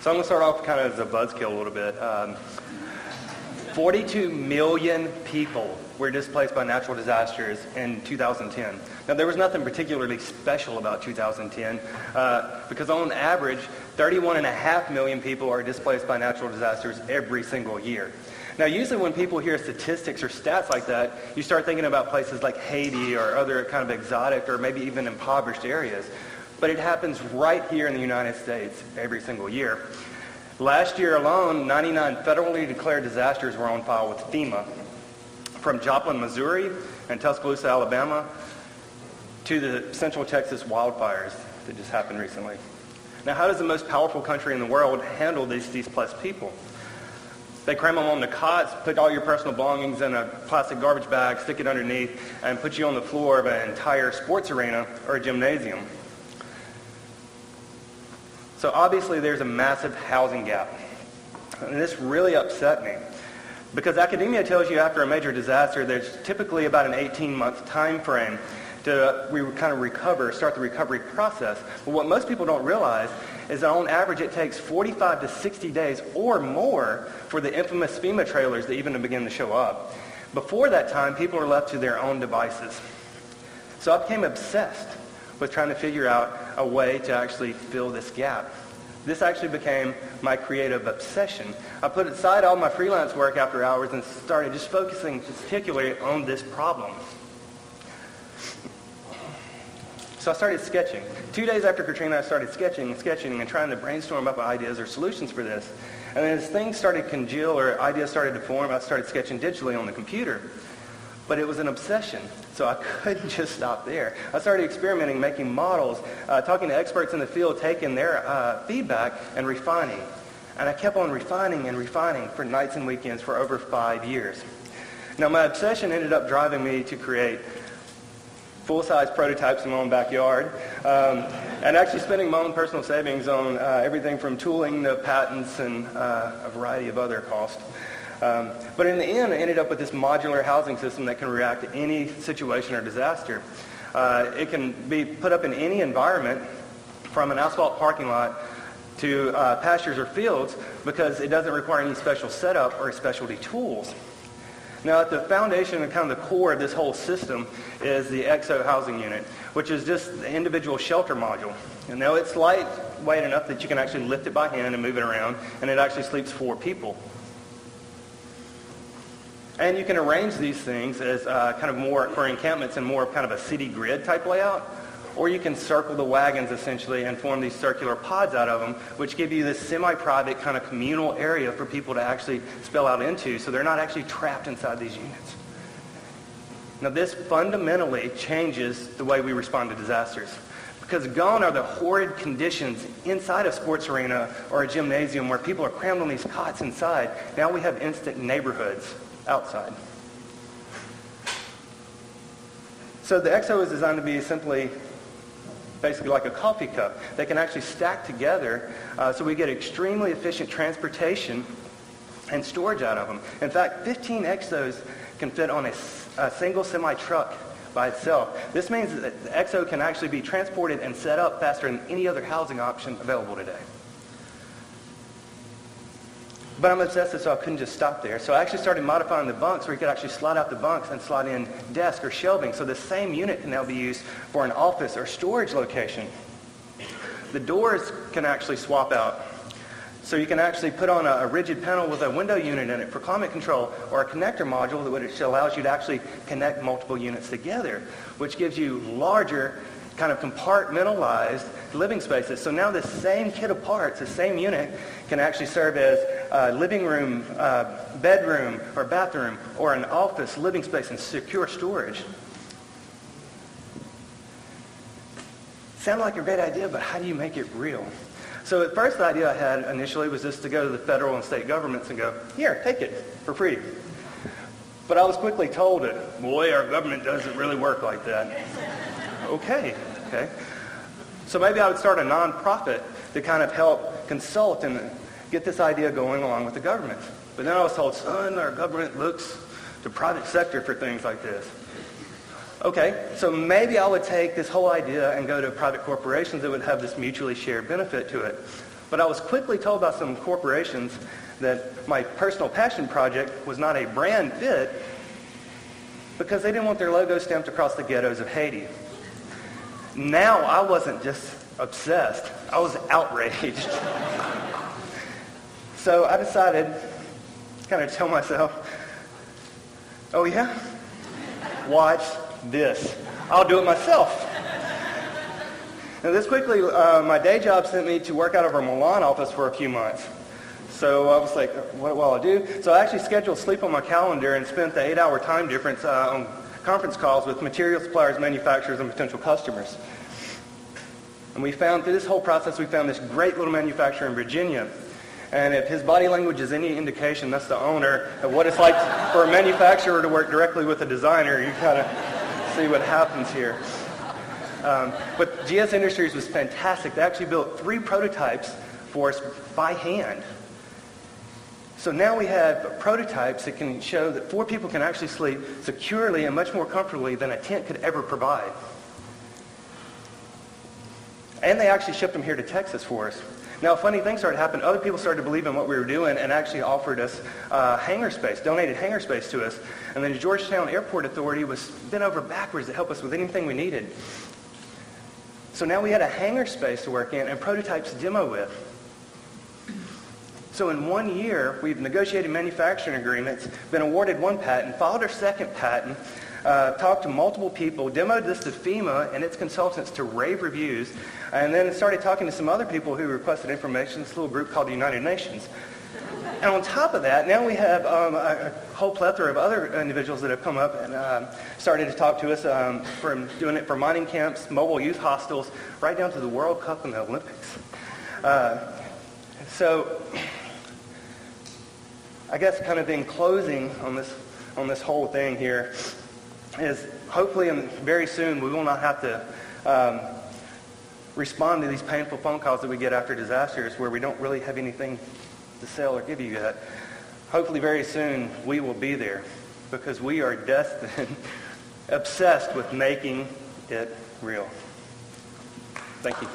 So I'm going to start off kind of as a buzzkill a little bit. 42 million people were displaced by natural disasters in 2010. Now, there was nothing particularly special about 2010 because on average, 31.5 million people are displaced by natural disasters every single year. Now, usually when people hear statistics or stats like that, you start thinking about places like Haiti or other kind of exotic or maybe even impoverished areas. But it happens right here in the United States every single year. Last year alone, 99 federally declared disasters were on file with FEMA, from Joplin, Missouri, and Tuscaloosa, Alabama, to the Central Texas wildfires that just happened recently. Now, how does the most powerful country in the world handle these displaced people? They cram them on the cots, put all your personal belongings in a plastic garbage bag, stick it underneath, and put you on the floor of an entire sports arena or a gymnasium. So obviously there's a massive housing gap. And this really upset me because academia tells you after a major disaster there's typically about an 18-month time frame to kind of recover, start the recovery process. But what most people don't realize is that on average it takes 45 to 60 days or more for the infamous FEMA trailers to even begin to show up. Before that time, people are left to their own devices. So I became obsessed with trying to figure out a way to actually fill this gap. This actually became my creative obsession. I put aside all my freelance work after hours and started just focusing particularly on this problem. So I started sketching. 2 days after Katrina, I started sketching and trying to brainstorm up ideas or solutions for this. And then as things started to congeal or ideas started to form, I started sketching digitally on the computer. But it was an obsession, so I couldn't just stop there. I started experimenting, making models, talking to experts in the field, taking their feedback and refining. And I kept on refining and refining for nights and weekends for over 5 years. Now, my obsession ended up driving me to create full-size prototypes in my own backyard, and actually spending my own personal savings on everything from tooling to patents and a variety of other costs. But in the end, I ended up with this modular housing system that can react to any situation or disaster. It can be put up in any environment, from an asphalt parking lot to pastures or fields, because it doesn't require any special setup or specialty tools. Now, at the foundation and kind of the core of this whole system is the Exo housing unit, which is just the individual shelter module. And now it's lightweight enough that you can actually lift it by hand and move it around, and it actually sleeps 4 people. And you can arrange these things as kind of more for encampments and more of kind of a city grid type layout, or you can circle the wagons essentially and form these circular pods out of them, which give you this semi-private kind of communal area for people to actually spill out into, so they're not actually trapped inside these units. Now, this fundamentally changes the way we respond to disasters, because gone are the horrid conditions inside a sports arena or a gymnasium where people are crammed on these cots inside. Now we have instant neighborhoods outside. So the Exo is designed to be simply basically like a coffee cup. They can actually stack together so we get extremely efficient transportation and storage out of them. In fact, 15 Exos can fit on a single semi-truck by itself. This means that the Exo can actually be transported and set up faster than any other housing option available today. But I'm obsessed, so I couldn't just stop there. So I actually started modifying the bunks where you could actually slide out the bunks and slide in desk or shelving. So the same unit can now be used for an office or storage location. The doors can actually swap out. So you can actually put on a rigid panel with a window unit in it for climate control, or a connector module which allows you to actually connect multiple units together, which gives you larger kind of compartmentalized living spaces. So now the same kit of parts, the same unit, can actually serve as a living room, bedroom, or bathroom, or an office, living space, and secure storage. Sounds like a great idea, but how do you make it real? So at first the idea I had initially was just to go to the federal and state governments and go, here, take it for free. But I was quickly told that, boy, our government doesn't really work like that. Okay. So maybe I would start a nonprofit to kind of help consult and get this idea going along with the government. But then I was told, son, our government looks to private sector for things like this. Okay, so maybe I would take this whole idea and go to private corporations that would have this mutually shared benefit to it. But I was quickly told by some corporations that my personal passion project was not a brand fit because they didn't want their logo stamped across the ghettos of Haiti. Now I wasn't just obsessed, I was outraged. So I decided, kind of tell myself, oh yeah? Watch this. I'll do it myself. Now this quickly, my day job sent me to work out of our Milan office for a few months. So I was like, what will I do? So I actually scheduled sleep on my calendar and spent the 8-hour time difference on conference calls with material suppliers, manufacturers, and potential customers. And we found, through this whole process, we found this great little manufacturer in Virginia. And if his body language is any indication, that's the owner, of what it's like for a manufacturer to work directly with a designer, you kind of see what happens here. But GS Industries was fantastic. They actually built 3 prototypes for us by hand. So now we have prototypes that can show that 4 people can actually sleep securely and much more comfortably than a tent could ever provide. And they actually shipped them here to Texas for us. Now, a funny thing started happening. Other people started to believe in what we were doing and actually offered us hangar space, donated hangar space to us. And then the Georgetown Airport Authority was bent over backwards to help us with anything we needed. So now we had a hangar space to work in and prototypes to demo with. So in 1 year, we've negotiated manufacturing agreements, been awarded 1 patent, filed our 2nd patent, talked to multiple people, demoed this to FEMA and its consultants to rave reviews, and then started talking to some other people who requested information, this little group called the United Nations. And on top of that, now we have a whole plethora of other individuals that have come up and started to talk to us from doing it for mining camps, mobile youth hostels, right down to the World Cup and the Olympics. So I guess kind of in closing on this whole thing here is hopefully very soon we will not have to respond to these painful phone calls that we get after disasters where we don't really have anything to sell or give you yet. Hopefully very soon we will be there because we are destined, obsessed with making it real. Thank you.